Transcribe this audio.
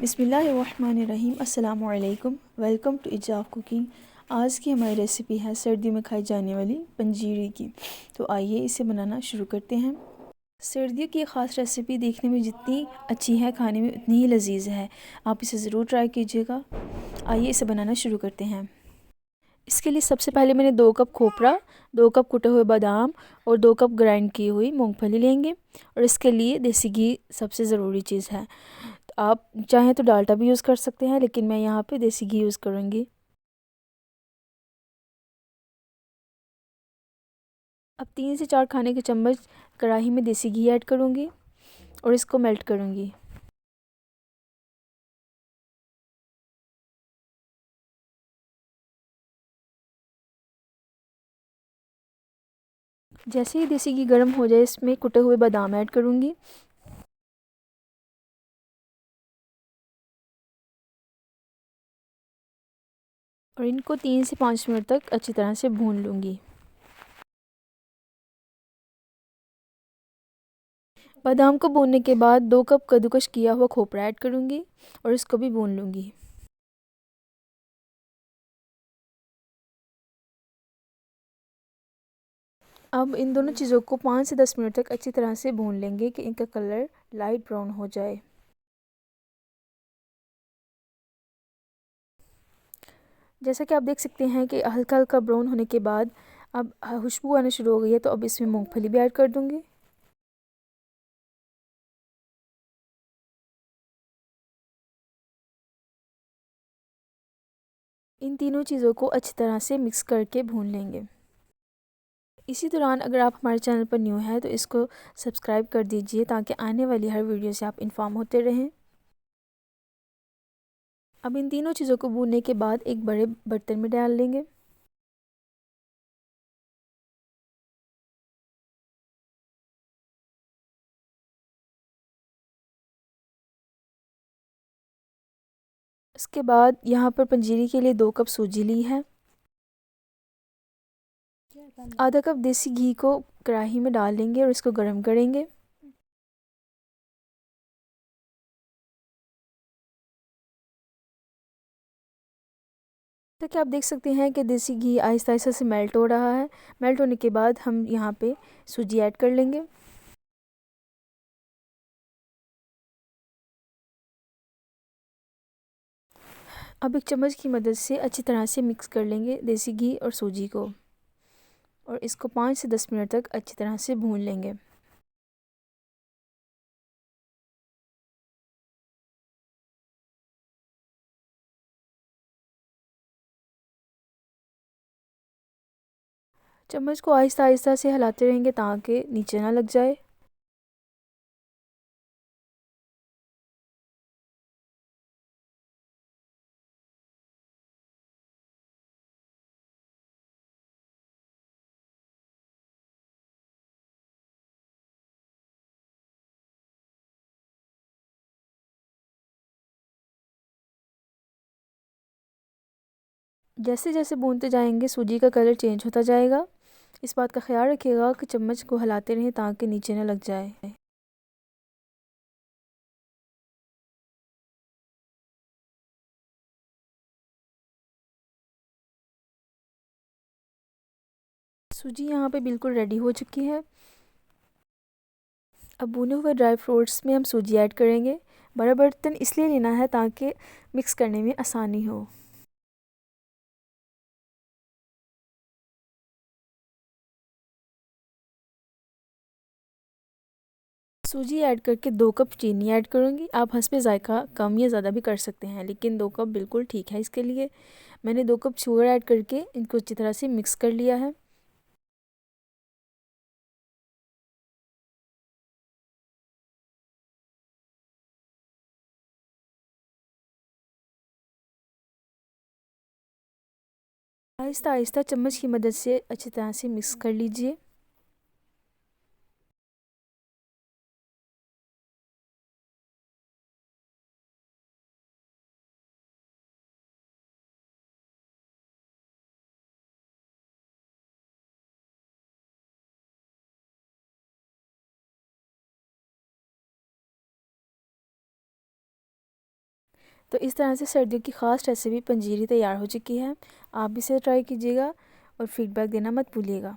बिस्मिल्लाहिर्रहमानिर्रहीम। अस्सलामु अलैकुम। Welcome to Izaf cooking. आज की हमारी रेसिपी है सर्दियों में खाई जाने वाली पंजीरी की। तो आइए इसे बनाना शुरू करते हैं। सर्दियों की ख़ास रेसिपी देखने में जितनी अच्छी है खाने में उतनी ही लजीज है। आप इसे ज़रूर ट्राई कीजिएगा। आइए इसे बनाना शुरू करते हैं। इसके लिए सबसे पहले मैंने 2 कप खोपरा, 2 कप कुटे हुए बादाम और 2 कप ग्राइंड की हुई मूंगफली लेंगे। और इसके लिए देसी घी सबसे ज़रूरी चीज़ है। आप चाहें तो डालडा भी यूज़ कर सकते हैं, लेकिन मैं यहाँ पे देसी घी यूज़ करूँगी। अब 3 से 4 खाने के चम्मच कढ़ाई में देसी घी ऐड करूँगी और इसको मेल्ट करूँगी। जैसे ही देसी घी गर्म हो जाए, इसमें कुटे हुए बादाम ऐड करूँगी और इनको 3 से 5 मिनट तक अच्छी तरह से भून लूँगी। बादाम को भूनने के बाद 2 कप कद्दूकस किया हुआ खोपरा ऐड करूँगी और इसको भी भून लूँगी। अब इन दोनों चीज़ों को 5 से 10 मिनट तक अच्छी तरह से भून लेंगे कि इनका कलर लाइट ब्राउन हो जाए। जैसा कि आप देख सकते हैं कि हल्का हल्का ब्राउन होने के बाद अब खुशबू आना शुरू हो गई है, तो अब इसमें मूंगफली भी ऐड कर दूंगी। इन तीनों चीज़ों को अच्छी तरह से मिक्स करके भून लेंगे। इसी दौरान अगर आप हमारे चैनल पर न्यू हैं तो इसको सब्सक्राइब कर दीजिए, ताकि आने वाली हर वीडियो से आप इन्फॉर्म होते रहें। अब इन तीनों चीज़ों को भूनने के बाद एक बड़े बर्तन में डाल लेंगे। इसके बाद यहाँ पर पंजीरी के लिए 2 कप सूजी ली है। आधा कप देसी घी को कढ़ाई में डाल लेंगे और इसको गर्म करेंगे। जैसा कि आप देख सकते हैं कि देसी घी आहिस्ता आहिस्ता से मेल्ट हो रहा है। मेल्ट होने के बाद हम यहाँ पे सूजी ऐड कर लेंगे। अब एक चम्मच की मदद से अच्छी तरह से मिक्स कर लेंगे देसी घी और सूजी को, और इसको 5 से 10 मिनट तक अच्छी तरह से भून लेंगे। चम्मच को आहिस्ता आहिस्ता से हिलाते रहेंगे ताकि नीचे ना लग जाए। जैसे जैसे भूनते जाएंगे सूजी का कलर चेंज होता जाएगा। इस बात का ख्याल रखिएगा कि चम्मच को हिलाते रहें ताकि नीचे ना लग जाए। सूजी यहाँ पे बिल्कुल रेडी हो चुकी है। अब भुने हुए ड्राई फ्रूट्स में हम सूजी ऐड करेंगे। बड़ा बर्तन इसलिए लेना है ताकि मिक्स करने में आसानी हो। सूजी ऐड करके 2 कप चीनी ऐड करूँगी। आप हंसपे ज़ायका कम या ज़्यादा भी कर सकते हैं, लेकिन 2 कप बिल्कुल ठीक है इसके लिए। मैंने 2 कप शुगर ऐड करके इनको अच्छी तरह से मिक्स कर लिया है। आहिस्ता आहिस्ता चम्मच की मदद से अच्छी तरह से मिक्स कर लीजिए। तो इस तरह से सर्दियों की ख़ास रेसिपी पंजीरी तैयार हो चुकी है। आप भी इसे ट्राई कीजिएगा और फीडबैक देना मत भूलिएगा।